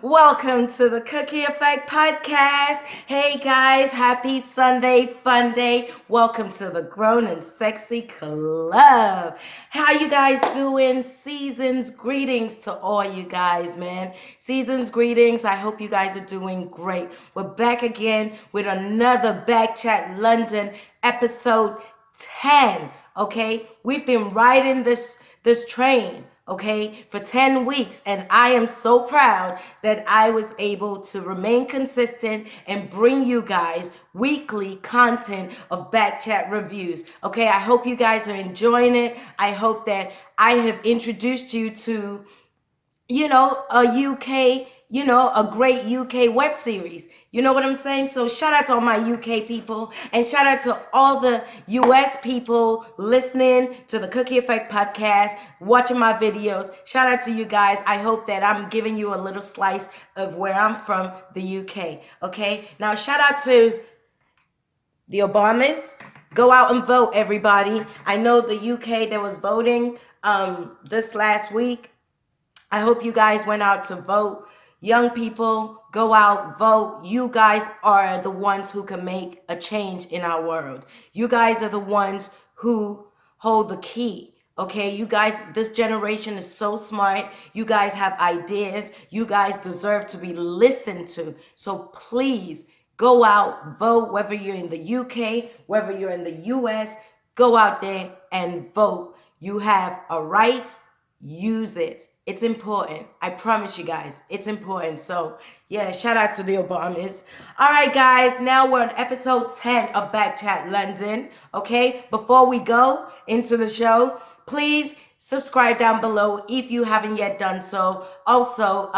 Welcome to the Cookie Effect Podcast. Hey guys, happy Sunday, fun day. Welcome to the Grown and Sexy Club. How you guys doing? Season's greetings to all you guys, man. Season's greetings. I hope you guys are doing great. We're back again with another BKchatLnd episode 10. Okay, we've been riding this train, okay, for 10 weeks, and I am so proud that I was able to remain consistent and bring you guys weekly content of Backchat reviews. Okay, I hope you guys are enjoying it. I hope that I have introduced you to, a great UK web series. You know what I'm saying? So shout out to all my UK people and shout out to all the US people listening to the Cookie Effect Podcast, watching my videos. Shout out to you guys. I hope that I'm giving you a little slice of where I'm from, the UK. Okay? Now shout out to the Obamas. Go out and vote, everybody. I know the UK, there was voting this last week. I hope you guys went out to vote. Young people, go out, vote. You guys are the ones who can make a change in our world. You guys are the ones who hold the key. Okay, you guys, this generation is so smart. You guys have ideas. You guys deserve to be listened to. So please go out, vote, whether you're in the UK, whether you're in the US, go out there and vote. You have a right. Use it. It's important. I promise you guys, it's important. So yeah, shout out to the Obamas. All right, guys, now we're on episode 10 of BKchatLnd. Okay, before we go into the show, please subscribe down below if you haven't yet done so. Also,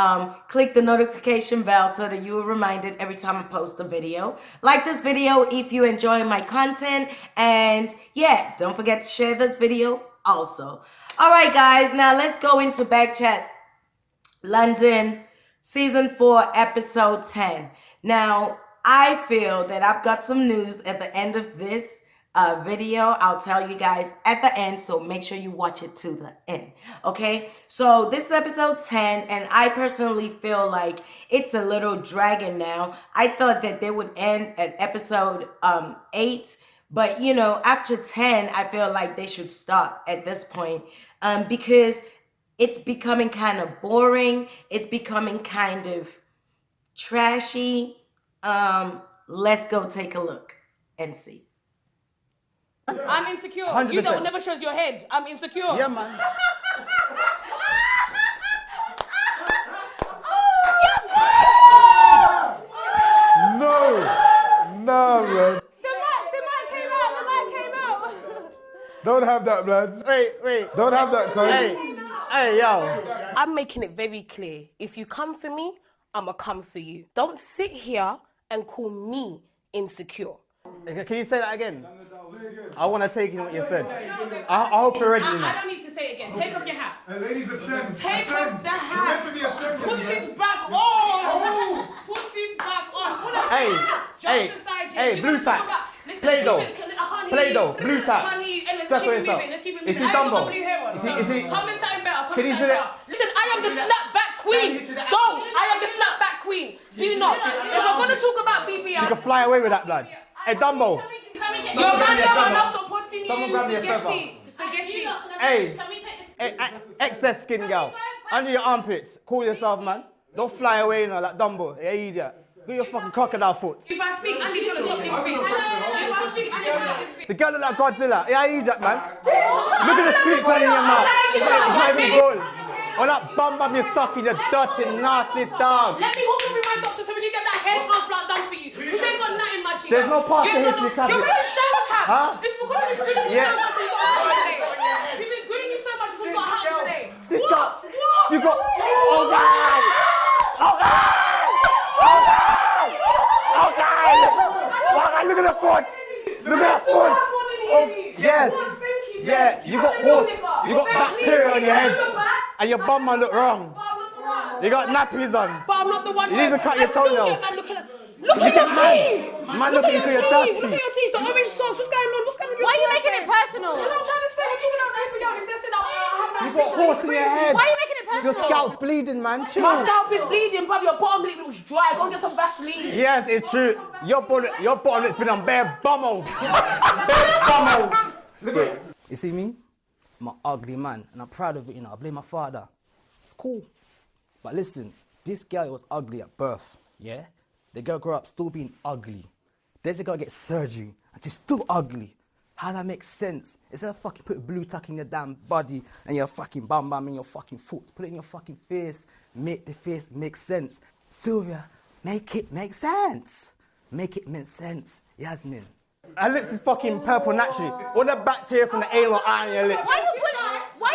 click the notification bell so that you are reminded every time I post a video. Like this video if you enjoy my content. And yeah, don't forget to share this video also. All right, guys, now let's go into BKchatLnd Season 4, Episode 10. Now, I feel that I've got some news at the end of this video. I'll tell you guys at the end, so make sure you watch it to the end, okay? So this is Episode 10, and I personally feel like it's a little dragging now. I thought that they would end at Episode 8, but, after 10, I feel like they should stop at this point because it's becoming kind of boring. It's becoming kind of trashy. Let's go take a look and see. I'm insecure. 100%. You don't never shows your head. I'm insecure. Yeah, man. No, man. Don't have that, blood. Wait. Don't have that, cuz. Hey, yo. I'm making it very clear. If you come for me, I'ma come for you. Don't sit here and call me insecure. Can you say that again? I want to take in what you said. I hope you're ready. I don't need to say it again. Take off your hat. Ladies, ascend. Take off the hat. Ascend to the assembly. Put it back on. Put it back on. Hey, blue tack. Play-doh. Play-doh, blue tack. Separate yourself. Is he Dumbo? Is he? Come inside better. Can you say that? Listen, I am the snapback queen. Don't. I am the snapback queen. Do not. If we're going to talk about BBL. You can fly away with that, blood. Hey, Dumbo. Someone grab me a feather. Hey, excess skin, girl. Under your armpits. Cool yourself, man. Don't fly away, like Dumbo. You idiot. Get your fucking crocodile foot. If I speak, Andy's gonna stop this thing. If I speak, Andy's gonna stop this thing. The girl look like Godzilla. Yeah, idiot, man. Look at the street pen in your mouth. It's not even gold. Or that bum bum you sucking, you dirty, nasty dog. Let me hook up with my doctor so we can get that hair transplant done for you. You ain't got nothing, my G. There's no part to hit your cap. You're wearing a shower cap. Huh? It's because we've been gritting you so much you've got a house today. We've been gritting you so much you've got a house today. This What? guy. What? You got. Oh, God! Oh, God! Oh, God! Oh, God! Oh, God, look at the foot! Look at the foot! Oh, yes! Yeah, you got horse. You got bacteria on your head. And your bum man look wrong. You got nappies on. But I'm not the one. You need to cut your toenails. Look at your teeth! Man, look at you, you're dirty. Look at your teeth, the orange socks. What's going on? What's going on? Why are you making it personal? You know what I'm trying to say? We're talking about this. Yo, is this it? You got horse in your head. Why are you making it Your scalp's bleeding, man. Chill. My scalp is bleeding, bruv. Your bottom lip looks dry. Go and get some Vaseline. Yes, it's true. Your bottom lip's been on bare bummels. Bare bummels. Look at it. You see me? I'm an ugly man, and I'm proud of it, you know. I blame my father. It's cool. But listen, this girl was ugly at birth, yeah? The girl grew up still being ugly. Then she gotta get surgery, and she's still ugly. How that makes sense? Instead of fucking put blue tack in your damn body and your fucking bam in your fucking foot, put it in your fucking face, make the face make sense. Sylvia, make it make sense. Make it make sense, Yasmin. Her lips is fucking purple naturally. All the bacteria from the anal eye on your lips. Why are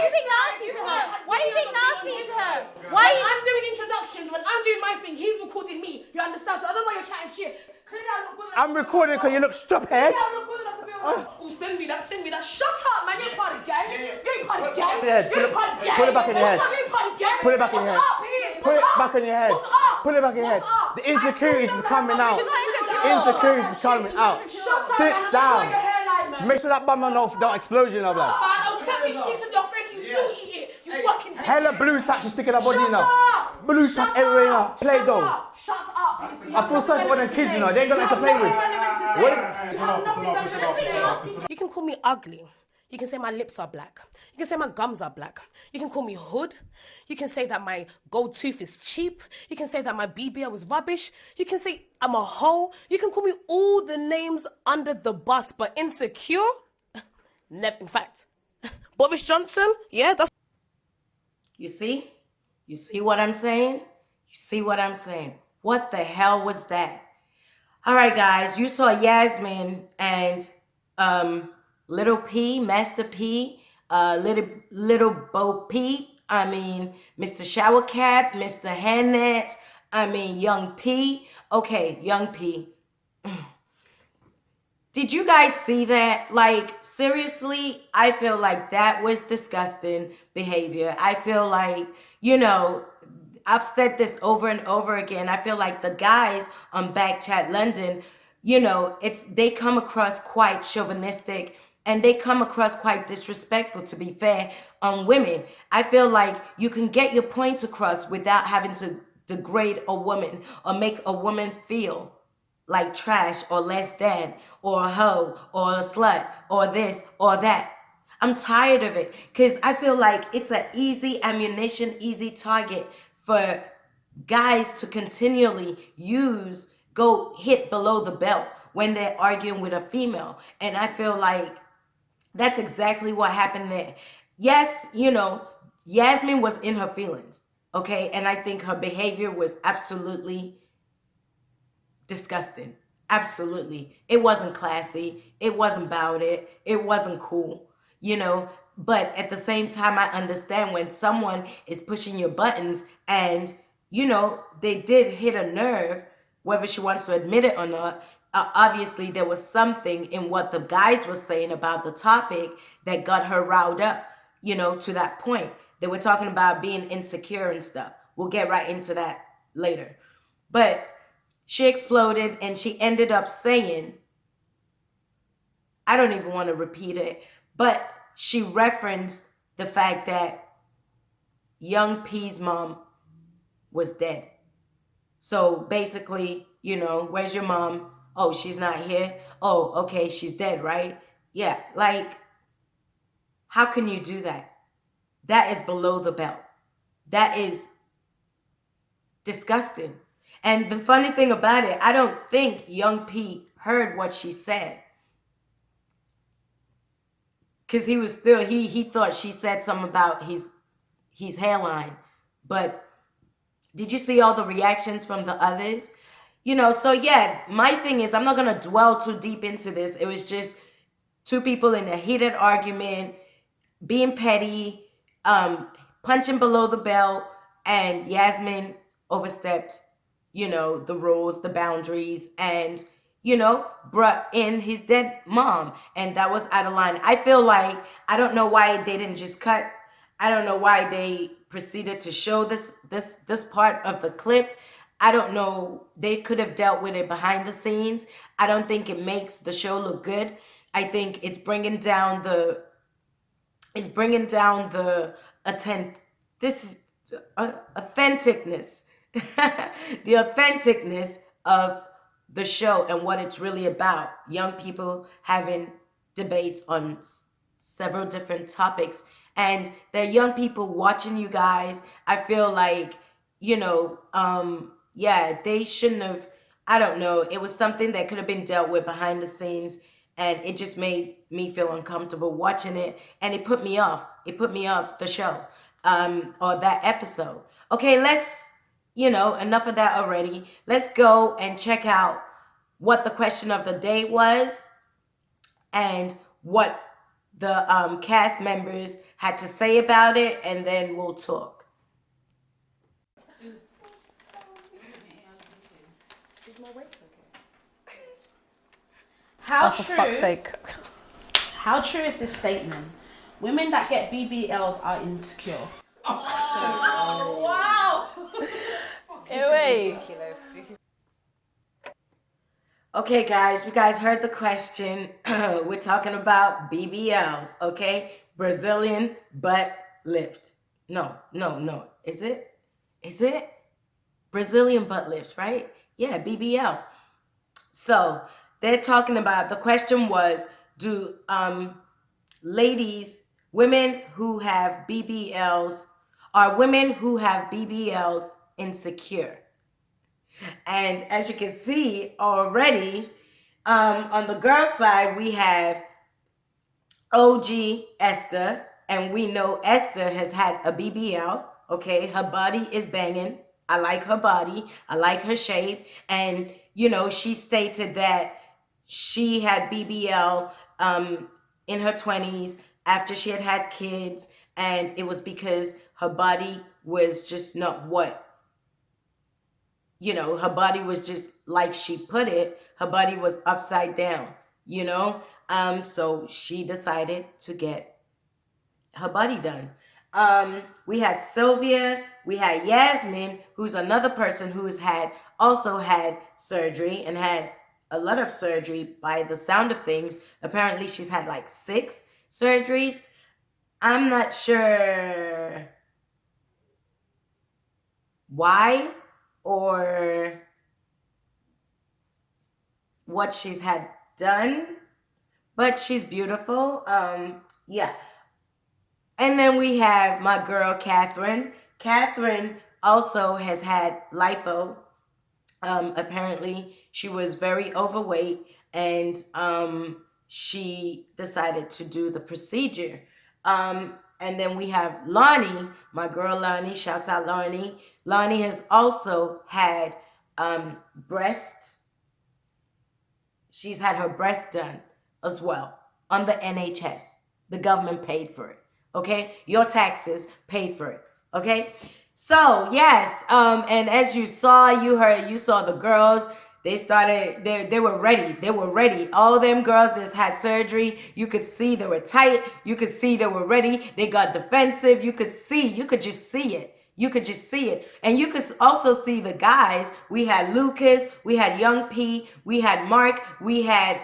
you being nasty to her? Why are you being nasty to her? Why are you... I'm doing introductions. When I'm doing my thing, he's recording me. You understand? So I don't know why you're chatting shit. Clearly I look good enough. I'm recording because you look stupid. Yeah, I look good enough to be on. Oh, send me that. Shut up, man. You're part of the gang. You're part of the gang. You're part of the gang. Put it back in your head. You're part of the gang. Put it back in your head. Put it back in your head. What's up? Put it back in your head. The insecurities is coming out. Insecurities is coming out. Sit down. Make sure that bum don't explode, you know, blood. I'll tap these cheeks in your face and you still eat it. You fucking bitch. Hella blue tack, she's sticking her body, you know. up. Blue tack everywhere, you know. Play doh. Shut up. I feel sorry for them kids, you know. They ain't got nothing to play with. You can call me ugly. You can say my lips are black. You can say my gums are black. You can call me hood. You can say that my gold tooth is cheap. You can say that my BBL was rubbish. You can say I'm a hoe. You can call me all the names under the bus, but insecure? Never. In fact, Boris Johnson, yeah, that's... You see? You see what I'm saying? You see what I'm saying? What the hell was that? All right, guys, you saw Yasmin and Little P, Master P, little Bo P, Mr. Shower Cap, Mr. Handnet, Young P. Okay, Young P. Did you guys see that? Like, seriously, I feel like that was disgusting behavior. I feel like, you know, I've said this over and over again. I feel like the guys on BKchatLnd, you know, they come across quite chauvinistic and they come across quite disrespectful, to be fair, on women. I feel like you can get your point across without having to degrade a woman or make a woman feel like trash or less than or a hoe or a slut or this or that. I'm tired of it because I feel like it's an easy ammunition, easy target for guys to continually go hit below the belt when they're arguing with a female. And I feel like that's exactly what happened there. Yes, you know, Yasmin was in her feelings, okay? And I think her behavior was absolutely disgusting. Absolutely. It wasn't classy. It wasn't about it. It wasn't cool, you know? But at the same time, I understand when someone is pushing your buttons and, you know, they did hit a nerve, whether she wants to admit it or not. Obviously, there was something in what the guys were saying about the topic that got her riled up, you know, to that point. They were talking about being insecure and stuff. We'll get right into that later. But she exploded and she ended up saying, I don't even want to repeat it, but she referenced the fact that Young P's mom was dead. So basically, you know, where's your mom? Oh, she's not here. Oh, okay, she's dead, right? Yeah, like, how can you do that? That is below the belt. That is disgusting. And the funny thing about it, I don't think Young P heard what she said. Because he was still, he thought she said something about his hairline. But did you see all the reactions from the others? You know, so yeah, my thing is, I'm not going to dwell too deep into this. It was just two people in a heated argument, being petty, punching below the belt, and Yasmin overstepped, you know, the rules, the boundaries, and, you know, brought in his dead mom. And that was out of line. I feel like, I don't know why they didn't just cut. I don't know why they proceeded to show this part of the clip. I don't know. They could have dealt with it behind the scenes. I don't think it makes the show look good. I think it's bringing down the attempt. This is, authenticness, the authenticness of the show and what it's really about. Young people having debates on several different topics, and they're young people watching you guys. I feel like, yeah, they shouldn't have, I don't know, it was something that could have been dealt with behind the scenes, and it just made me feel uncomfortable watching it, and it put me off. It put me off the show, or that episode. Okay, let's, enough of that already. Let's go and check out what the question of the day was and what the cast members had to say about it, and then we'll talk. How For true? fuck's sake. How true is this statement? Women that get BBLs are insecure. Wait. Okay, guys, you guys heard the question. We're talking about BBLs, okay? Brazilian butt lift. No. Is it? Brazilian butt lifts, right? Yeah, BBL. So they're talking about, the question was, do women who have BBLs, are women who have BBLs insecure? And as you can see already, on the girl side, we have OG Esther, and we know Esther has had a BBL, okay? Her body is banging. I like her body. I like her shape. And, she stated that she had BBL in her 20s after she had kids, and it was because her body was just not what, her body was just, like she put it, her body was upside down, so she decided to get her body done. We had Sylvia, we had Yasmin, who's another person who has also had surgery and had a lot of surgery by the sound of things. Apparently she's had like 6 surgeries. I'm not sure why or what she's had done, but she's beautiful. Yeah. And then we have my girl Catherine. Catherine also has had lipo. Apparently she was very overweight, and she decided to do the procedure. And then we have Lonnie, my girl Lonnie. Shouts out Lonnie. Lonnie has also had she's had her breast done as well on the NHS. The government paid for it. Okay, your taxes paid for it. Okay, so yes, and as you saw, you saw the girls. They were ready. All them girls that had surgery, you could see they were tight. You could see they were ready. They got defensive. You could just see it. And you could also see the guys. We had Lucas, we had Young P, we had Mark, we had,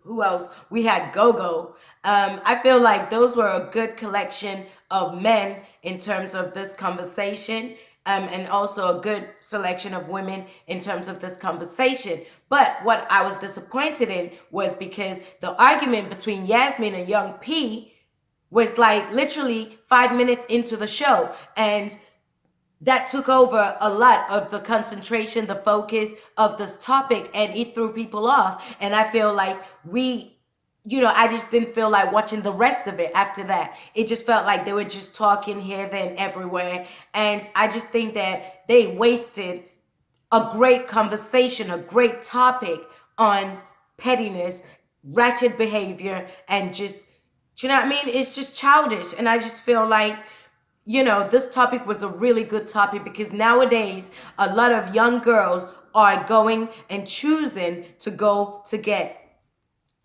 who else? We had Gogo. I feel like those were a good collection of men in terms of this conversation. And also a good selection of women in terms of this conversation. But what I was disappointed in was because the argument between Yasmin and Young P was like literally 5 minutes into the show. And that took over a lot of the concentration, the focus of this topic, and it threw people off. And I feel like I just didn't feel like watching the rest of it after that. It just felt like they were just talking here, there, and everywhere. And I just think that they wasted a great conversation, a great topic on pettiness, ratchet behavior, and just, do you know what I mean? It's just childish. And I just feel like, this topic was a really good topic, because nowadays a lot of young girls are going and choosing to go to get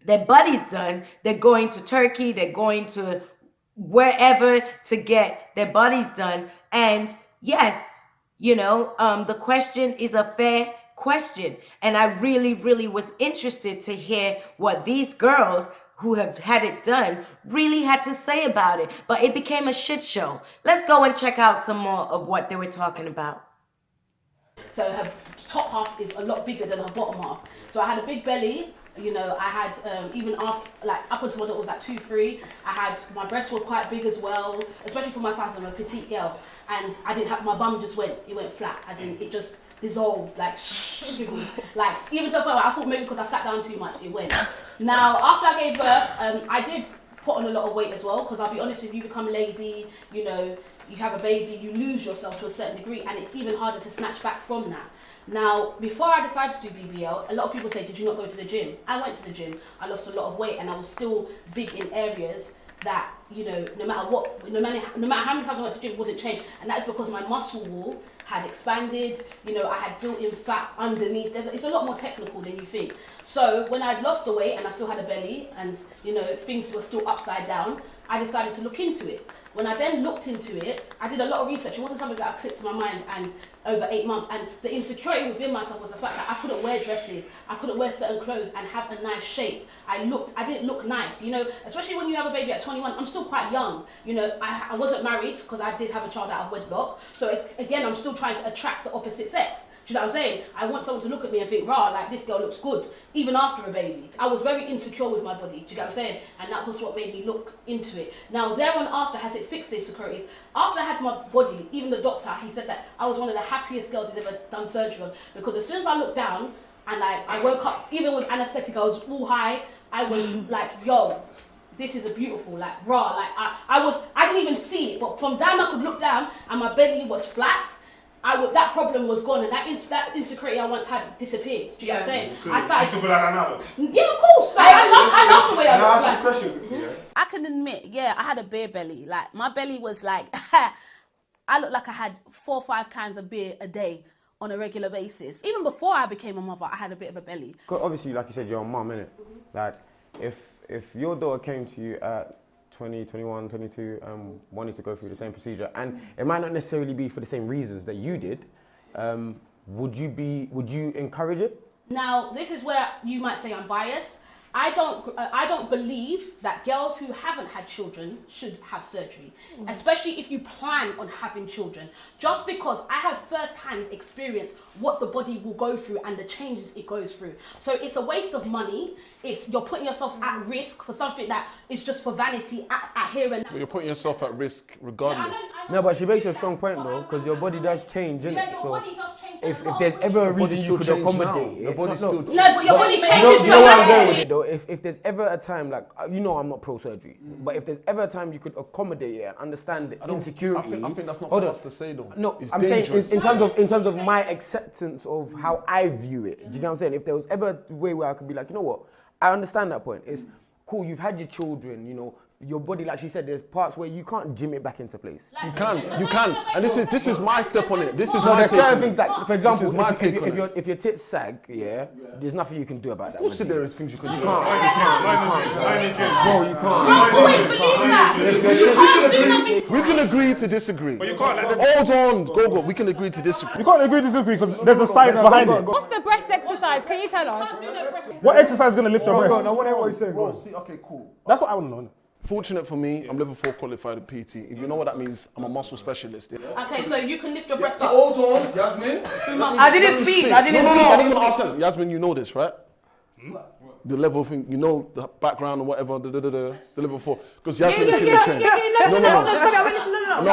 their bodies done. They're going to Turkey, they're going to wherever to get their bodies done. And yes, the question is a fair question. And I really, really was interested to hear what these girls who have had it done really had to say about it. But it became a shit show. Let's go and check out some more of what they were talking about. So her top half is a lot bigger than her bottom half. So I had a big belly. You know, I had even after, like up until when it was like 2-3, I had, my breasts were quite big as well, especially for my size. I'm a petite girl, and I didn't have, my bum just went flat, as in it just dissolved, like like even to the point where I thought maybe because I sat down too much, it went. Now after I gave birth, I did put on a lot of weight as well, because I'll be honest, if you become lazy, you know, you have a baby, you lose yourself to a certain degree, and it's even harder to snatch back from that. Now, before I decided to do BBL, a lot of people say, did you not go to the gym? I went to the gym, I lost a lot of weight, and I was still big in areas that, you know, no matter how many times I went to the gym, wouldn't change. And that is because my muscle wall had expanded, you know, I had built-in fat underneath. It's a lot more technical than you think. So when I'd lost the weight and I still had a belly and, you know, things were still upside down, I decided to look into it. When I then looked into it, I did a lot of research. It wasn't something that I clicked to my mind and over 8 months. And the insecurity within myself was the fact that I couldn't wear dresses, I couldn't wear certain clothes and have a nice shape. I didn't look nice, you know, especially when you have a baby at 21. I'm still quite young, you know, I wasn't married because I did have a child out of wedlock. So again, I'm still trying to attract the opposite sex. Do you know what I'm saying? I want someone to look at me and think, rah, like this girl looks good, even after a baby. I was very insecure with my body, do you know what I'm saying? And that was what made me look into it. Now, thereon after, has it fixed the insecurities? After I had my body, even the doctor, he said that I was one of the happiest girls he's ever done surgery on, because as soon as I looked down and I woke up, even with anesthetic, I was all high, I was like, yo, this is a beautiful, like, raw, like, I didn't even see it, but from down I could look down and my belly was flat. That problem was gone, and that insecurity I once had disappeared. Do you know what I'm saying? I started. You still feel like that now? Yeah, of course. Like, I love the way I look. Can I ask you a question quickly? Yeah? I can admit, yeah, I had a beer belly. Like, my belly was like, I looked like I had 4 or 5 cans of beer a day on a regular basis. Even before I became a mother, I had a bit of a belly. Obviously, like you said, you're a mum, innit? Like, if your daughter came to you at 20, 21, 22, wanting to go through the same procedure, and it might not necessarily be for the same reasons that you did, would you encourage it? Now, this is where you might say I'm biased. I don't believe that girls who haven't had children should have surgery, especially if you plan on having children. Just because I have first-hand experience what the body will go through and the changes it goes through. So it's a waste of money. You're putting yourself at risk for something that is just for vanity at here and now. But you're putting yourself at risk regardless. No, but she makes a strong point though, because your body does change, innit? Yeah, your body does change. If there's ever a reason you could accommodate it, your body still changes. No, but your body changes. you know what I'm going with it though? If there's ever a time, like, you know I'm not pro-surgery, but if there's ever a time you could accommodate it and understand the insecurity. I think that's not for us to say though. No, it's I'm dangerous. saying in terms of my acceptance of how I view it. Do you know what I'm saying? If there was ever a way where I could be like, you know what, I understand that point. It's cool, you've had your children, you know, your body, like she said, there's parts where you can't gym it back into place. You can. And this is my step on it. This is No, my there's take certain on things it. like, for example, This is my take on it. if your tits sag, there's nothing you can do about that. Of course there is things you can do. Bro, you can't. We can agree to disagree. But you can't. Hold on, go. We can agree to disagree. You can't agree to disagree because there's a science behind it. What's the breast exercise? Can you tell us? What exercise is going to lift your breast? I want to hear what he's saying. Bro, see, okay, cool. That's what I want to know. Fortunate for me, I'm level 4 qualified in PT. If you know what that means, I'm a muscle specialist. Yeah? Okay, so you can lift your breast up. Hold on, Yasmin. I didn't speak. I was going to ask them. Yasmin, you know this, right? The level thing, you know the background or whatever, the level 4. Because Yasmin is in the train. No,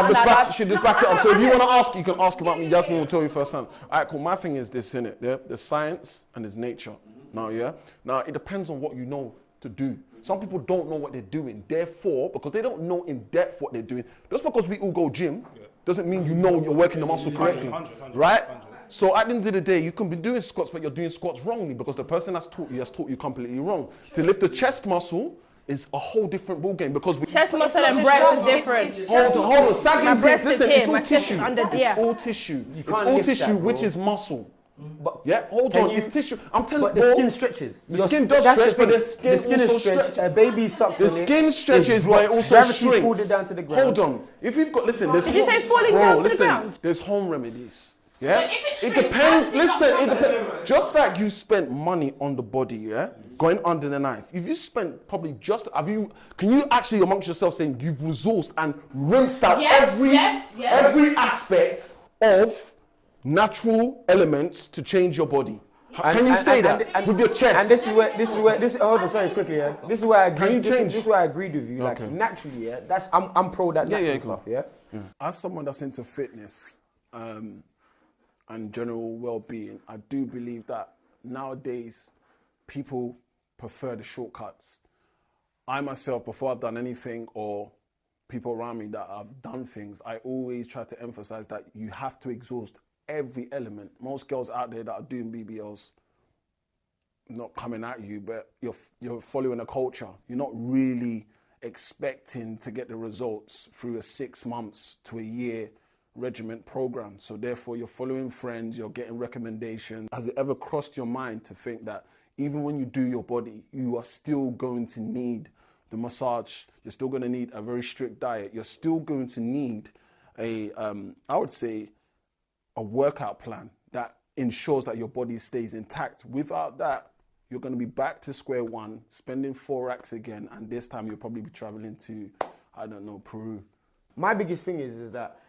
just back it up. So if you want to ask, you can ask about me. Yasmin will tell you first time. All right, cool. My thing is this, innit? Yeah? There's science and there's nature. Now, Now, it depends on what you know to do. Some people don't know what they're doing. Therefore, because they don't know in depth what they're doing, just because we all go gym, doesn't mean you know you're working the muscle correctly, right? So at the end of the day, you can be doing squats, but you're doing squats wrongly because the person that's taught you has taught you completely wrong. To lift the chest muscle is a whole different ballgame because we... Chest muscle and breast is different. Hold on. Sagging breast tits, is listen, here, it's all my chest tissue. is under It's there. all tissue. It's can't all lift tissue, that, which bro. is muscle. But Hold on, it's tissue. I'm telling the you, skin stretches. The skin does stretch, but the skin is also stretched. stretch. A baby sucked The on it. skin stretches, but it also Gravity shrinks. pulled it down to the ground. Hold on. If you've got, listen, there's... Did you say it's falling down to the ground? There's home remedies Yeah? So if it's It true, depends, why is it listen, not it covered? depends. Just like you spent money on the body, yeah? Going under the knife. If you spent probably can you actually amongst yourself saying you've resourced and rinsed out every aspect of natural elements to change your body? Can you say that with your chest? And this is hold on, sorry, quickly, yeah. This is where I agree. Can you change? This is where I agreed with you. Like Okay. naturally, yeah. I'm pro that natural stuff, yeah. As someone that's into fitness and general well-being, I do believe that nowadays people prefer the shortcuts. I myself, before I've done anything or people around me that have done things, I always try to emphasize that you have to exhaust every element. Most girls out there that are doing BBLs, not coming at you, but you're following a culture. You're not really expecting to get the results through a 6 months to a year regiment program. So therefore you're following friends, you're getting recommendations. Has it ever crossed your mind to think that even when you do your body, you are still going to need the massage, you're still going to need a very strict diet, you're still going to need I would say, a workout plan that ensures that your body stays intact. Without that, you're going to be back to square one, spending 4 racks again, and this time you'll probably be traveling to, I don't know, Peru. My biggest thing is that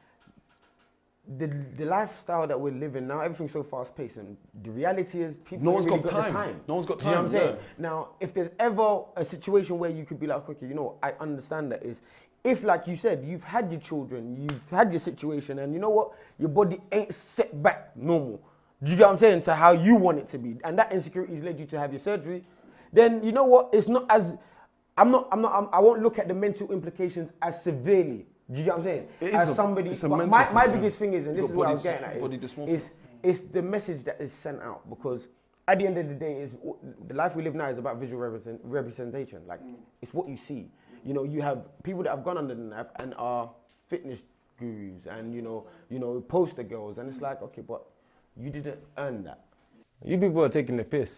the lifestyle that we're living now, everything's so fast paced, and the reality is people No one's really got the time. time. No one's got Do you know what I'm time, saying? Now, if there's ever a situation where you could be like, okay, you know, I understand that is, if like you said, you've had your children, you've had your situation, and you know what, your body ain't set back normal. Do you get what I'm saying? To how you want it to be, and that insecurity's led you to have your surgery. Then you know what? It's not as I won't look at the mental implications as severely. Do you get what I'm saying? My biggest thing is, and this is what I was getting at, is the message that is sent out, because at the end of the day, is the life we live now is about visual representation. Like it's what you see. You know, you have people that have gone under the knife and are fitness gurus and you know poster girls, and it's like, okay, but you didn't earn that. You people are taking the piss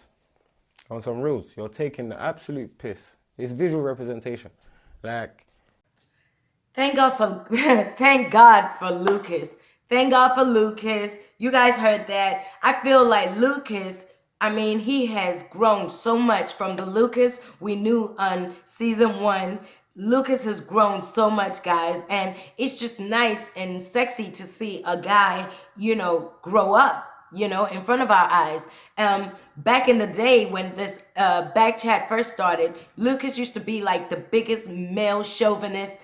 on some reels. You're taking the absolute piss. It's visual representation. Like, Thank God for thank God for Lucas. Thank God for Lucas. You guys heard that. I feel like Lucas, I mean, he has grown so much from the Lucas we knew on season 1. Lucas has grown so much, guys, and it's just nice and sexy to see a guy, you know, grow up, you know, in front of our eyes. Back in the day when this back chat first started, Lucas used to be like the biggest male chauvinist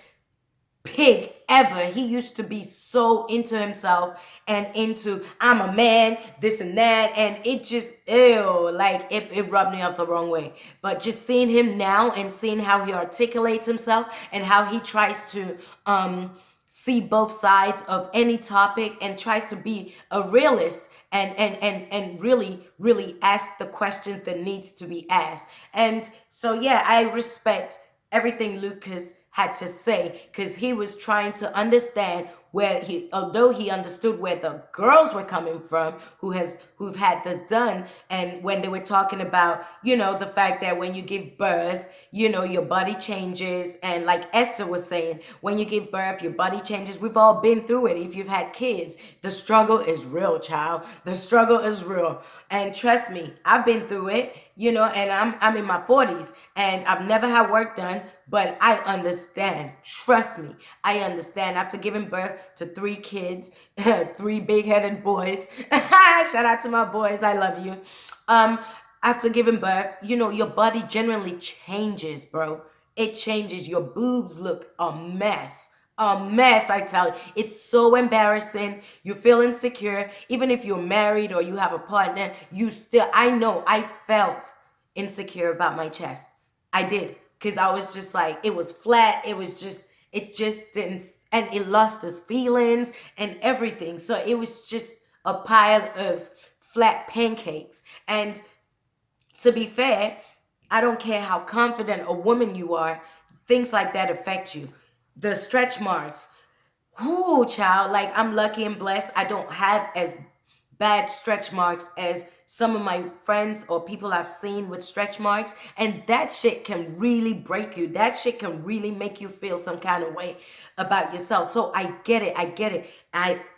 pig ever. He used to be so into himself and into I'm a man, this and that, and it just like it rubbed me up the wrong way. But just seeing him now and seeing how he articulates himself and how he tries to see both sides of any topic and tries to be a realist and really ask the questions that needs to be asked. And so yeah, I respect everything Lucas had to say, because he was trying to understand although he understood where the girls were coming from who've had this done, and when they were talking about, you know, the fact that when you give birth, you know, your body changes, and like Esther was saying, when you give birth, your body changes. We've all been through it. If you've had kids, the struggle is real, child. The struggle is real, and trust me, I've been through it, you know, and I'm in my 40s, and I've never had work done, but I understand. Trust me, I understand. After giving birth to 3 kids, 3 big-headed boys. Shout out to my boys. I love you. After giving birth, you know, your body generally changes, bro. It changes. Your boobs look a mess. A mess, I tell you. It's so embarrassing. You feel insecure. Even if you're married or you have a partner, I felt insecure about my chest. I did. Because I was just like, it was flat. It just didn't, and it lost its feelings and everything. So it was just a pile of flat pancakes. And to be fair, I don't care how confident a woman you are, things like that affect you. The stretch marks, whoo, child, like I'm lucky and blessed. I don't have as bad stretch marks as some of my friends or people I've seen with stretch marks, and that shit can really break you. That shit can really make you feel some kind of way about yourself. So I get it.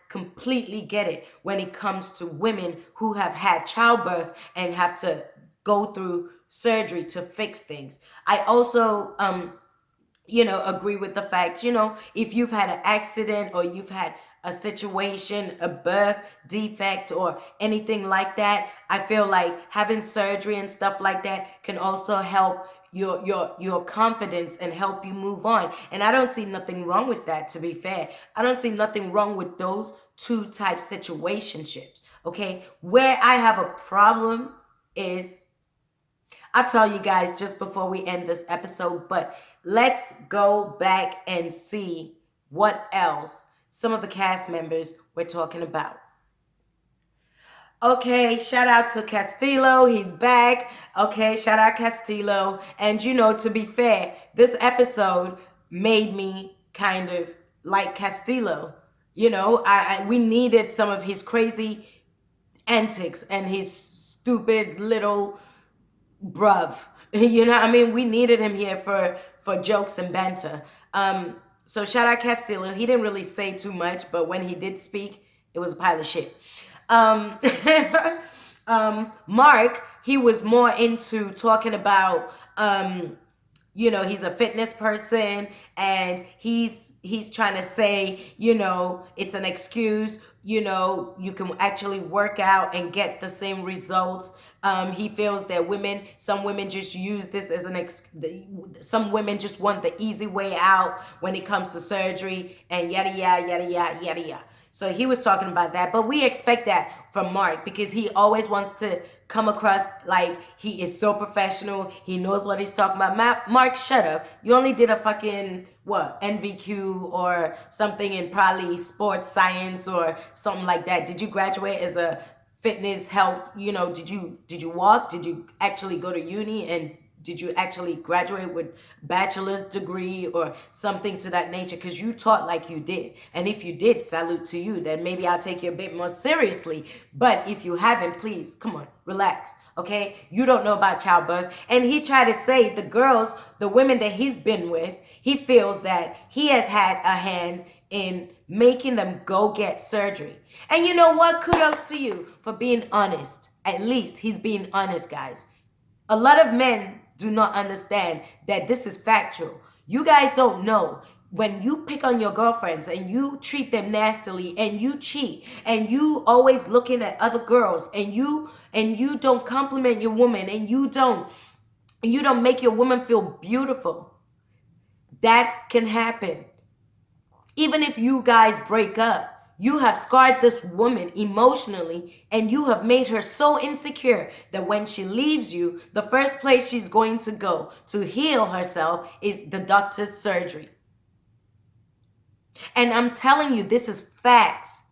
completely get it when it comes to women who have had childbirth and have to go through surgery to fix things. I also, agree with the fact, if you've had an accident or you've had a situation, a birth defect or anything like that, I feel like having surgery and stuff like that can also help your confidence and help you move on. And I don't see nothing wrong with that, to be fair. I don't see nothing wrong with those two type situationships. Okay, where I have a problem is, I'll tell you guys just before we end this episode, but let's go back and see what else some of the cast members were talking about. Okay, shout out to Castillo. He's back. Okay, shout out Castillo. And to be fair, this episode made me kind of like Castillo. We needed some of his crazy antics and his stupid little bruv. We needed him here for jokes and banter. So shout out Castillo. He didn't really say too much, but when he did speak, it was a pile of shit. Mark, he was more into talking about, he's a fitness person and he's trying to say, it's an excuse, you can actually work out and get the same results. He feels that some women just use this as some women just want the easy way out when it comes to surgery and yada, yada, yada, yada, yada, yada. So he was talking about that, but we expect that from Mark because he always wants to come across like he is so professional. He knows what he's talking about. Mark, shut up. You only did a fucking, NVQ or something in probably sports science or something like that. Did you graduate as a fitness health, did you walk? Did you actually go to uni? And did you actually graduate with bachelor's degree or something to that nature? Because you taught like you did. And if you did, salute to you. Then maybe I'll take you a bit more seriously. But if you haven't, please, come on, relax. Okay? You don't know about childbirth. And he tried to say the women that he's been with, he feels that he has had a hand in making them go get surgery. And you know what? Kudos to you for being honest. At least he's being honest, guys. A lot of men do not understand that this is factual. You guys don't know when you pick on your girlfriends and you treat them nastily and you cheat and you always looking at other girls and you don't compliment your woman and you don't make your woman feel beautiful. That can happen. Even if you guys break up, you have scarred this woman emotionally and you have made her so insecure that when she leaves you, the first place she's going to go to heal herself is the doctor's surgery. And I'm telling you, this is facts.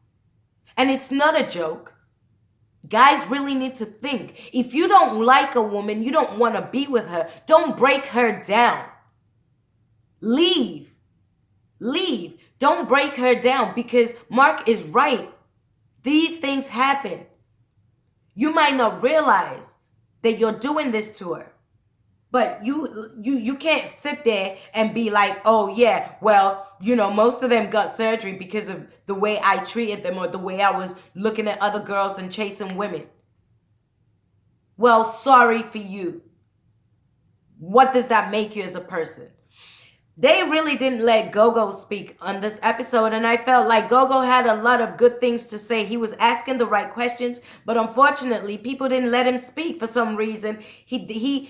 And it's not a joke. Guys really need to think. If you don't like a woman, you don't want to be with her, don't break her down. Leave. Don't break her down because Mark is right. These things happen. You might not realize that you're doing this to her. But you can't sit there and be like, oh yeah, well, most of them got surgery because of the way I treated them or the way I was looking at other girls and chasing women. Well, sorry for you. What does that make you as a person? They really didn't let Gogo speak on this episode, and I felt like Gogo had a lot of good things to say. He was asking the right questions, but unfortunately, people didn't let him speak for some reason. They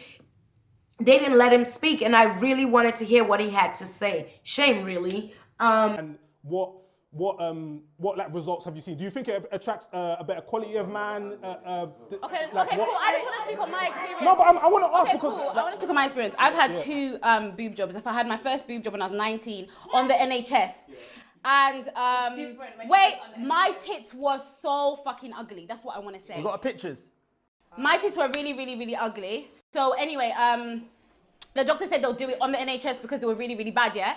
didn't let him speak, and I really wanted to hear what he had to say. Shame, really. And what like results have you seen? Do you think it attracts a better quality of man? Okay, cool. I just want to speak on my experience. No, but I want to ask because... Cool. I want to speak on my experience. I've had two boob jobs. If I had my first boob job when I was 19 on the NHS. And, my tits were so fucking ugly. That's what I want to say. You got pictures? My tits were really, really, really ugly. So anyway, the doctor said they'll do it on the NHS because they were really, really bad, yeah?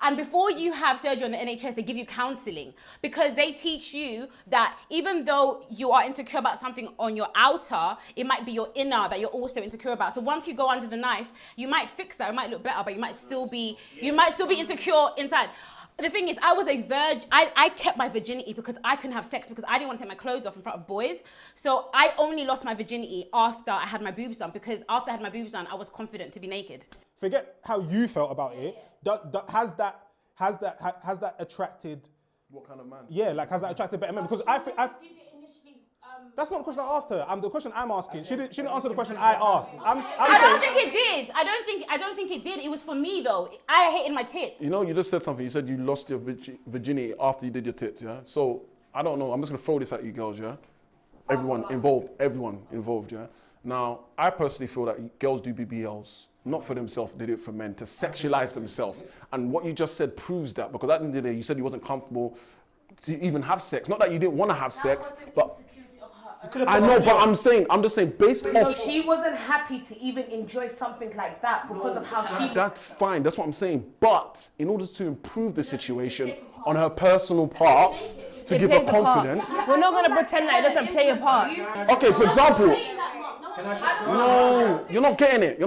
And before you have surgery on the NHS, they give you counselling because they teach you that even though you are insecure about something on your outer, it might be your inner that you're also insecure about. So once you go under the knife, you might fix that, it might look better, but you might still be insecure inside. The thing is, I was a virgin. I kept my virginity because I couldn't have sex because I didn't want to take my clothes off in front of boys. So I only lost my virginity after I had my boobs done, because after I had my boobs done, I was confident to be naked. Forget how you felt about it. Has that attracted? What kind of man? Yeah, like has that attracted better men? Because that's not the question I asked her. The question I'm asking. She didn't answer the question I asked. I don't think it did. I don't think it did. It was for me though. I hated my tits. You know, you just said something. You said you lost your virginity after you did your tits, yeah? So, I don't know. I'm just going to throw this at you girls, yeah? Everyone involved, yeah? Now, I personally feel that girls do BBLs, not for themselves, they do it for men, to sexualize themselves. And what you just said proves that, because at the end of the day, you said you wasn't comfortable to even have sex. Not that you didn't want to have sex, but... I know, but I'm just saying, based so off... she wasn't happy to even enjoy something like that because of how she... That's fine, that's what I'm saying. But in order to improve the situation on her personal parts, to give her confidence... We're not going to pretend that it doesn't play a part. Okay, for example... No, you're not getting it.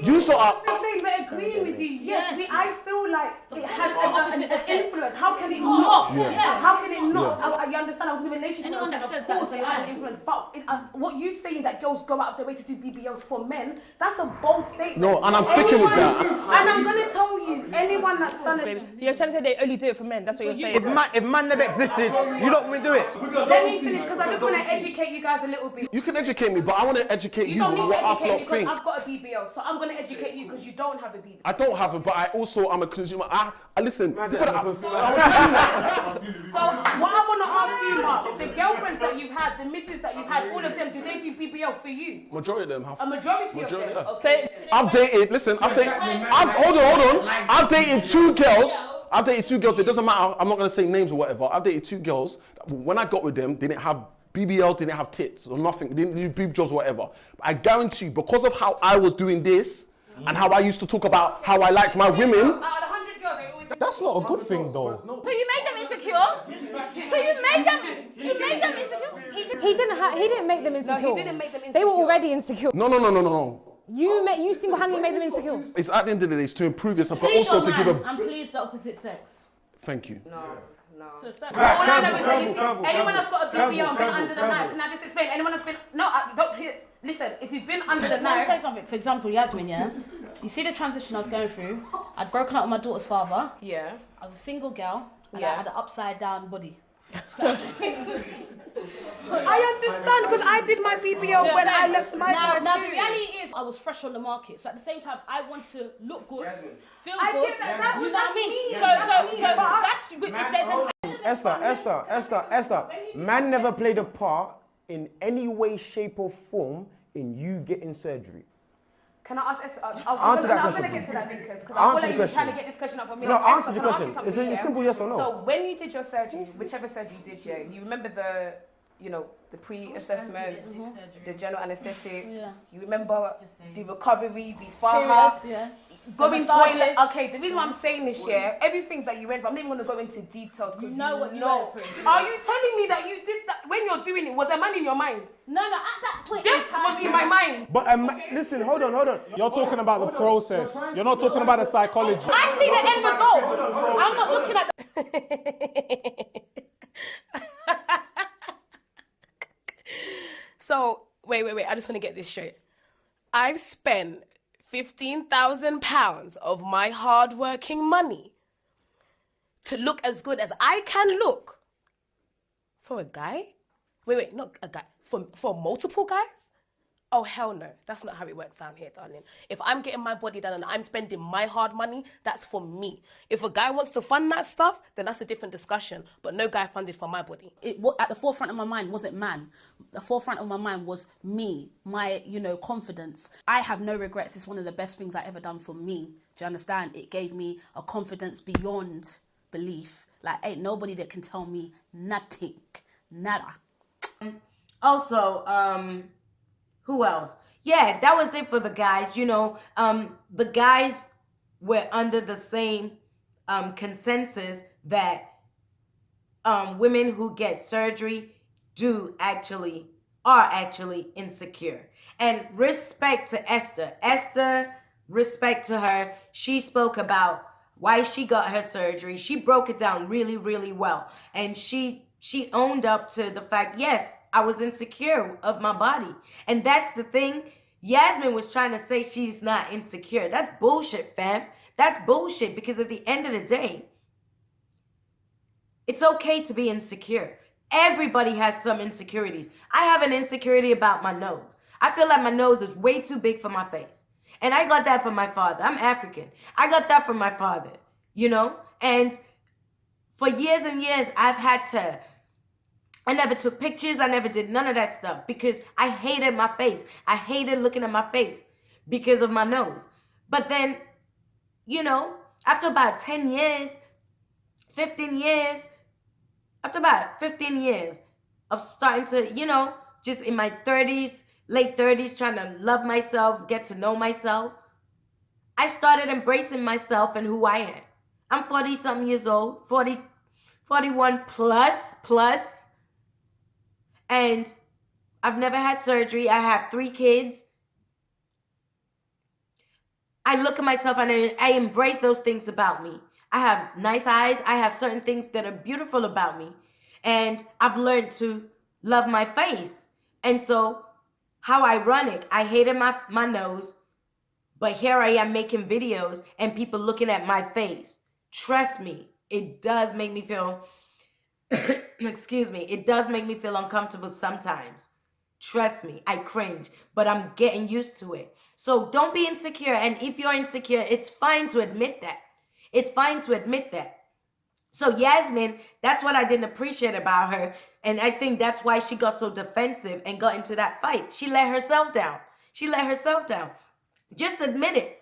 You sort of... I'm agreeing with you. Yes, I feel like it has an influence. How can it not? How can it not? You understand? I was in a relationship. Anyone that says of course that it has an influence. But what you saying that girls go out of their way to do BBLs for men, that's a bold statement. No, and I'm sticking with that. And I'm going to tell you, anyone that's done it... You're trying to say they only do it for men. That's what you're saying. If man never existed, you don't want me to do it. Let me finish, because I just want to educate you guys a little bit. You can educate me, but I want to educate you don't with need what to I educate me because think. I've got a BBL, so I'm going to educate you because you don't have a BBL. I don't have it, but I also am a consumer. I listen. So what I want to ask you, Mark, the girlfriends that you've had, the misses that you've had, all of them, do they do BBL for you? Majority of them have. A majority of them. Yeah. Okay. I've dated. Listen, hold on. I've dated two girls. It doesn't matter. I'm not gonna say names or whatever. I've dated two girls. When I got with them, they didn't have BBL, didn't have tits or nothing. They didn't do boob jobs or whatever. But I guarantee you, because of how I was doing this and how I used to talk about how I liked my women. Out of 100 girls, they always... That's not a good thing, though. So you made them insecure? So you made them insecure? He didn't make them insecure. No, he didn't make them insecure. They were already insecure. No. You single-handedly made them insecure. It's at the end of the day, it's to improve yourself, but also to give a... I'm pleased the opposite sex. Thank you. No. So it's that. All I know is anyone that's got a BBL and been under the knife, can I just explain? Anyone that's been... No, don't hear... Listen, if you've been under the Let me knife... say something. For example, Yasmin, yeah? You see the transition I was going through? I'd broken up with my daughter's father. Yeah. I was a single girl. And Yeah. I had an upside down body. I understand, because I did my BBL when I left my guy Now too. the reality is, I was fresh on the market. So at the same time, I want to look good, feel I good. get that, You know what I mean? me. So That's if there's an Esther, man never played a part in any way, shape or form in you getting surgery. Can I ask Esther? Answer that I'm question, going to get please. to that, because Answer I feel like the you're question. trying to get this question up for me. No, Esther, answer the can I ask question. you something, It's a yeah? simple yes or no. So when you did your surgery, whichever surgery you did, yeah, you remember the pre-assessment, the general anesthetic, you remember the recovery, the far going toilet. Okay, the reason why I'm saying this, yeah, everything that you went through, I'm not even going to go into details because You know what you went through. Are you telling me that you did that when you're doing it? Was a man in your mind? No, at that point. Death was in my mind. But listen, hold on. You're talking about the process. You're not talking about the psychology. I see the end result. I'm not looking at So, wait. I just want to get this straight. I've spent £15,000 of my hard-working money to look as good as I can look for a guy? Wait, not a guy. For multiple guys? Oh, hell no. That's not how it works down here, darling. If I'm getting my body done and I'm spending my hard money, that's for me. If a guy wants to fund that stuff, then that's a different discussion. But no guy funded for my body. At the forefront of my mind wasn't man. The forefront of my mind was me, my, confidence. I have no regrets. It's one of the best things I ever done for me. Do you understand? It gave me a confidence beyond belief. Like, ain't nobody that can tell me nothing. Nada. Also, who else? Yeah, that was it for the guys. The guys were under the same consensus that women who get surgery are actually insecure. And respect to Esther. Respect to her. She spoke about why she got her surgery. She broke it down really, really well. And she owned up to the fact, yes, I was insecure of my body. And that's the thing. Yasmin was trying to say she's not insecure. That's bullshit, fam. That's bullshit, because at the end of the day, it's okay to be insecure. Everybody has some insecurities. I have an insecurity about my nose. I feel like my nose is way too big for my face. And I got that from my father. I'm African. I got that from my father, you know? And for years and years, I never took pictures. I never did none of that stuff because I hated my face. I hated looking at my face because of my nose. But then, you know, after about 10 years, 15 years, after about 15 years of starting to, you know, just in my 30s, late 30s, trying to love myself, get to know myself, I started embracing myself and who I am. I'm 40-something years old, 41 plus, and I've never had surgery. I have 3 kids. I look at myself and I embrace those things about me. I have nice eyes. I have certain things that are beautiful about me. And I've learned to love my face. And so, how ironic, I hated my nose, but here I am making videos and people looking at my face. Trust me, it does make me feel, excuse me, it does make me feel uncomfortable sometimes. Trust me, I cringe, but I'm getting used to it. So don't be insecure. And if you're insecure, it's fine to admit that. It's fine to admit that. So Yasmin, that's what I didn't appreciate about her. And I think that's why she got so defensive and got into that fight. She let herself down. She let herself down. Just admit it.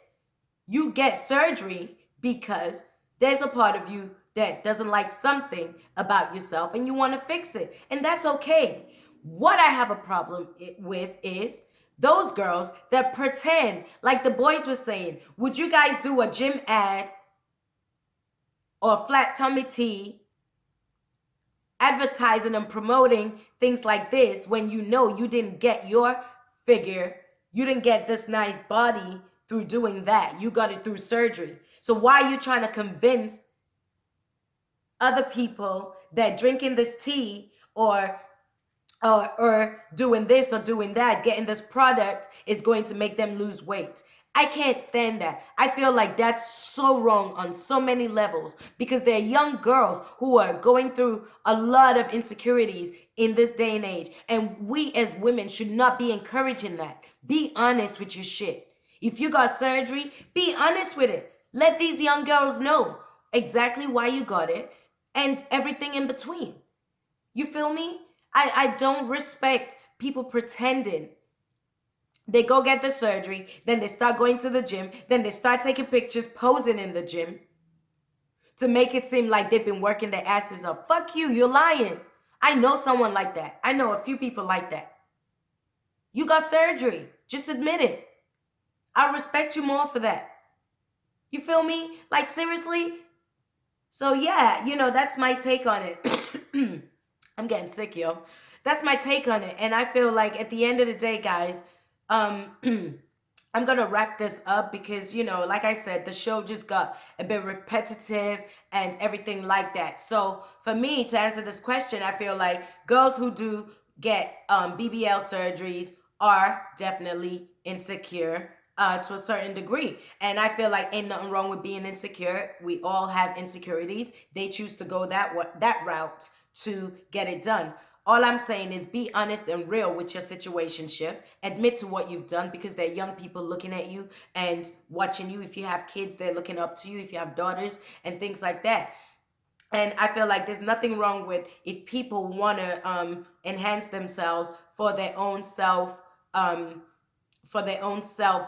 You get surgery because there's a part of you that doesn't like something about yourself and you want to fix it. And that's okay. What I have a problem with is those girls that pretend, like the boys were saying, would you guys do a gym ad or a flat tummy tea advertising and promoting things like this when you know you didn't get your figure, you didn't get this nice body through doing that. You got it through surgery. So why are you trying to convince other people that drinking this tea or doing this or doing that, getting this product is going to make them lose weight? I can't stand that. I feel like that's so wrong on so many levels because there are young girls who are going through a lot of insecurities in this day and age. And we as women should not be encouraging that. Be honest with your shit. If you got surgery, be honest with it. Let these young girls know exactly why you got it and everything in between. You feel me? I don't respect people pretending. They go get the surgery, then they start going to the gym, then they start taking pictures, posing in the gym to make it seem like they've been working their asses off. Fuck you, you're lying. I know someone like that. I know a few people like that. You got surgery. Just admit it. I respect you more for that. You feel me? Like, seriously? So, yeah, you know, that's my take on it. I'm getting sick, yo. That's my take on it. And I feel like at the end of the day, guys, I'm going to wrap this up because, you know, like I said, the show just got a bit repetitive and everything like that. So for me to answer this question, I feel like girls who do get BBL surgeries are definitely insecure to a certain degree. And I feel like ain't nothing wrong with being insecure. We all have insecurities. They choose to go that route to get it done. All I'm saying is be honest and real with your situationship. Admit to what you've done because there are young people looking at you and watching you. If you have kids, they're looking up to you. If you have daughters and things like that. And I feel like there's nothing wrong with if people want to enhance themselves for their own self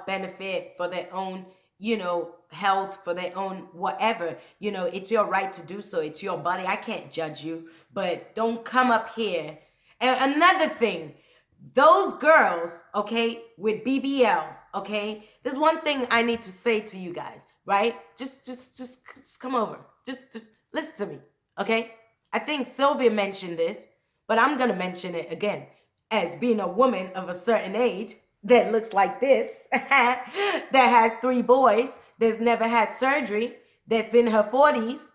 benefit, for their own, you know, health, for their own whatever. You know, it's your right to do so. It's your body. I can't judge you, but don't come up here. And another thing, those girls, okay, with BBLs, okay, there's one thing I need to say to you guys, right? Just come over. Just listen to me, okay? I think Sylvia mentioned this, but I'm going to mention it again. As being a woman of a certain age that looks like this, that has 3 boys, that's never had surgery, that's in her 40s,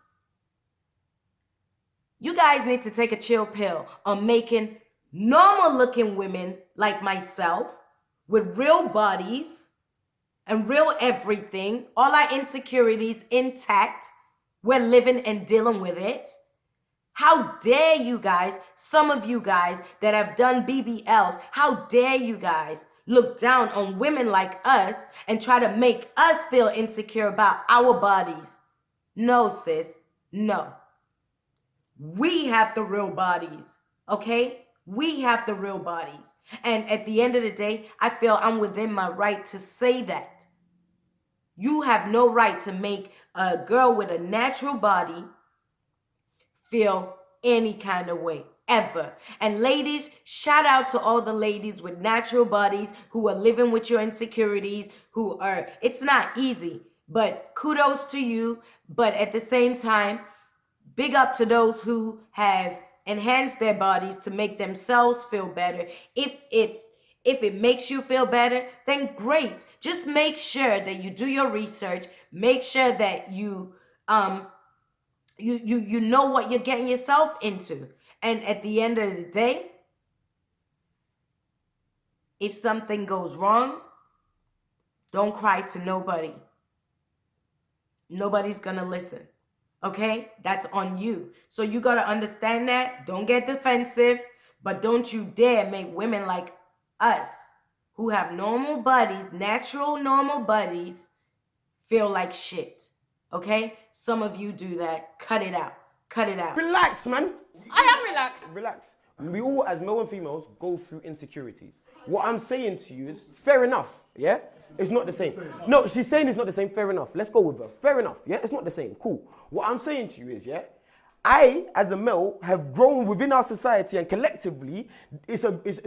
you guys need to take a chill pill on making normal looking women like myself with real bodies and real everything, all our insecurities intact. We're living and dealing with it. How dare you guys, some of you guys that have done BBLs, how dare you guys look down on women like us and try to make us feel insecure about our bodies? No, sis, no. We have the real bodies, okay? We have the real bodies. And at the end of the day, I feel I'm within my right to say that. You have no right to make a girl with a natural body feel any kind of way, ever. And ladies, shout out to all the ladies with natural bodies who are living with your insecurities, it's not easy, but kudos to you. But at the same time, big up to those who have enhanced their bodies to make themselves feel better. If it makes you feel better, then great. Just make sure that you do your research. Make sure that you know what you're getting yourself into. And at the end of the day, if something goes wrong, don't cry to nobody. Nobody's gonna listen. Okay? That's on you. So you gotta understand that. Don't get defensive, but don't you dare make women like us who have normal bodies, natural normal bodies, feel like shit. Okay? Some of you do that. Cut it out. Cut it out. Relax, man. I am relaxed. Relax. We all, as male and females, go through insecurities. What I'm saying to you is, fair enough, yeah? It's not the same. No, she's saying it's not the same, fair enough. Let's go with her. Fair enough, yeah? It's not the same, cool. What I'm saying to you is, yeah? I, as a male, have grown within our society, and collectively, it's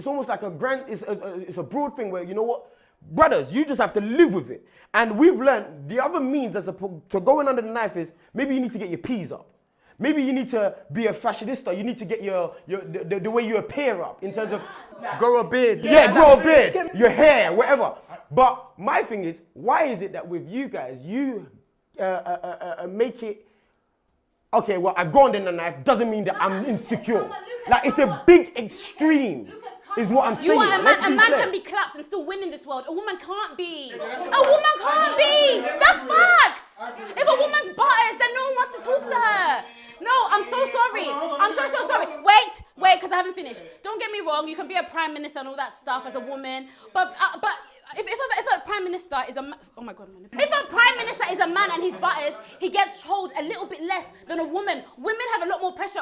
almost like it's a broad thing where, you know what? Brothers, you just have to live with it. And we've learned the other means to going under the knife is, maybe you need to get your P's up. Maybe you need to be a fashionista. You need to get the way you appear up in terms of grow a beard. Yeah, grow a beard, your hair, whatever. But my thing is, why is it that with you guys, you make it, okay, well, I've gone in the knife, doesn't mean that I'm insecure. Like, it's a big extreme, is what I'm saying. A man can be clapped and still win in this world. A woman can't be. A woman can't be. That's facts. If a woman's butters, then no one wants to talk to her. No, I'm so sorry. I'm so sorry. Wait, because I haven't finished. Don't get me wrong. You can be a prime minister and all that stuff as a woman, but if a prime minister is a man, oh my god, man. If a prime minister is a man and he's butters, he gets trolled a little bit less than a woman. Women have a lot more pressure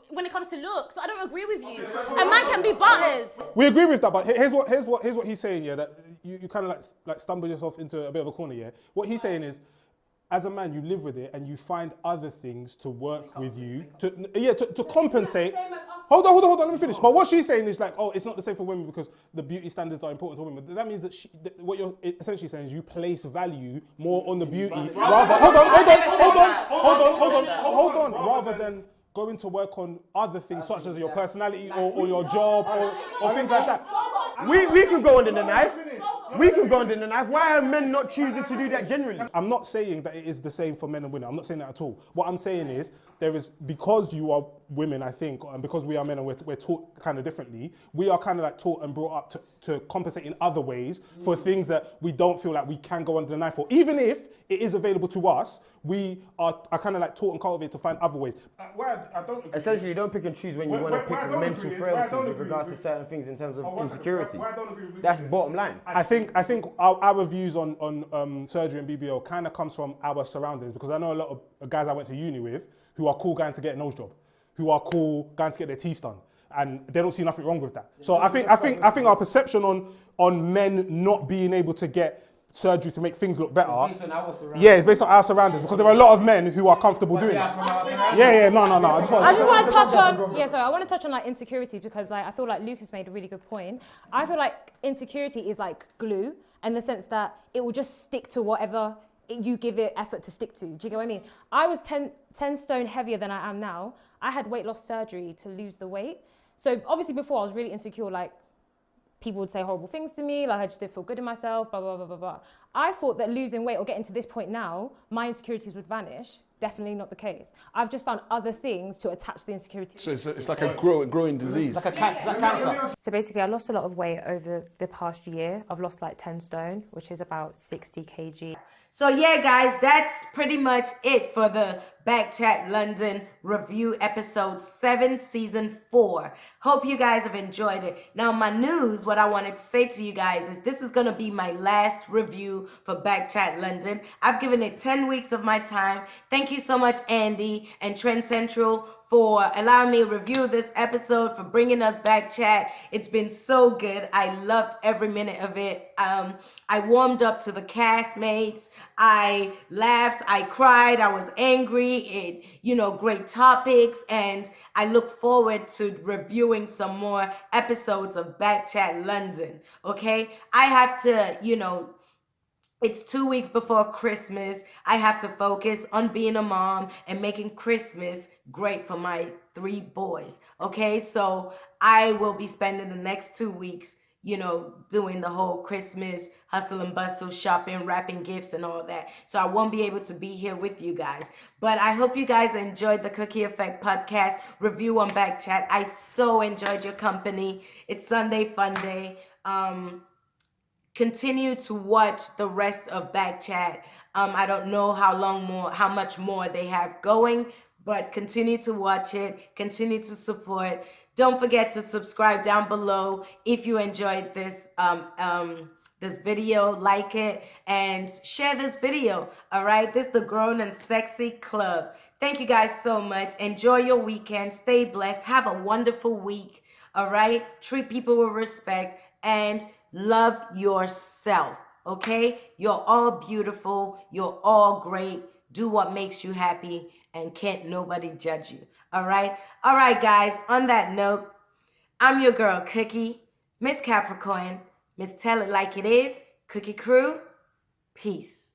when it comes to looks. So I don't agree with you. A man can be butters. We agree with that, but here's what he's saying. Yeah, that you kind of like stumble yourself into a bit of a corner. Yeah, what he's saying is, as a man, you live with it and you find other things to work with you to compensate. Hold on, let me finish. But what she's saying is like, oh, it's not the same for women because the beauty standards are important to women. That means that what you're essentially saying is you place value more on the beauty rather. Hold on. Rather than going to work on other things such as your personality or your job or things like that. We can go under the knife. We can go under the knife. Why are men not choosing to do that generally? I'm not saying that it is the same for men and women. I'm not saying that at all. What I'm saying is because you are women, I think, and because we are men and we're taught kind of differently, we are kind of like taught and brought up to compensate in other ways for things that we don't feel like we can go under the knife for. Even if it is available to us, we are kind of like taught and cultivated to find other ways. Essentially, you don't pick and choose when you want to pick mental frailties with regards to certain things in terms of insecurities. That's bottom line. I think our views on surgery and BBL kind of comes from our surroundings, because I know a lot of guys I went to uni with who are cool going to get a nose job, who are cool going to get their teeth done, and they don't see nothing wrong with that. So I think our perception on men not being able to get surgery to make things look better. It's based on our surroundings. Yeah, it's based on our surroundings, because there are a lot of men who are comfortable doing that. No. I just want to touch on, I want to touch on like insecurities, because like I feel like Lucas made a really good point. I feel like insecurity is like glue, in the sense that it will just stick to whatever you give it effort to stick to. Do you get what I mean? I was 10 stone heavier than I am now. I had weight loss surgery to lose the weight. So obviously before I was really insecure, like people would say horrible things to me, like I just didn't feel good in myself, blah, blah, blah, blah, blah. I thought that losing weight or getting to this point now, my insecurities would vanish. Definitely not the case. I've just found other things to attach the insecurity. So it's like a growing disease. Like a cancer. So basically, I lost a lot of weight over the past year. I've lost like 10 stone, which is about 60 kg. So yeah, guys, that's pretty much it for the Backchat London review episode 7, season 4. Hope you guys have enjoyed it. Now, my news, what I wanted to say to you guys is this is going to be my last review for Backchat London. I've given it 10 weeks of my time. Thank you so much, ANDI and CENTRL, for allowing me to review this episode, for bringing us back chat. It's been so good. I loved every minute of it. I warmed up to the castmates. I laughed, I cried, I was angry. Great topics, and I look forward to reviewing some more episodes of Backchat London. Okay, I have to, it's 2 weeks before Christmas. I have to focus on being a mom and making Christmas great for my 3 boys. Okay, so I will be spending the next 2 weeks, doing the whole Christmas hustle and bustle, shopping, wrapping gifts and all that. So I won't be able to be here with you guys. But I hope you guys enjoyed the Cookie Effect podcast review on Backchat. I so enjoyed your company. It's Sunday Fun Day. Continue to watch the rest of Backchat. I don't know how much more they have going, but continue to watch it, continue to support. Don't forget to subscribe down below if you enjoyed this this video, like it, and share this video, all right? This is the Grown and Sexy Club. Thank you guys so much. Enjoy your weekend. Stay blessed. Have a wonderful week, all right? Treat people with respect and love yourself, okay? You're all beautiful. You're all great. Do what makes you happy, and can't nobody judge you, all right? All right, guys, on that note, I'm your girl, Cookie, Miss Capricorn, Miss Tell It Like It Is, Cookie Crew, peace.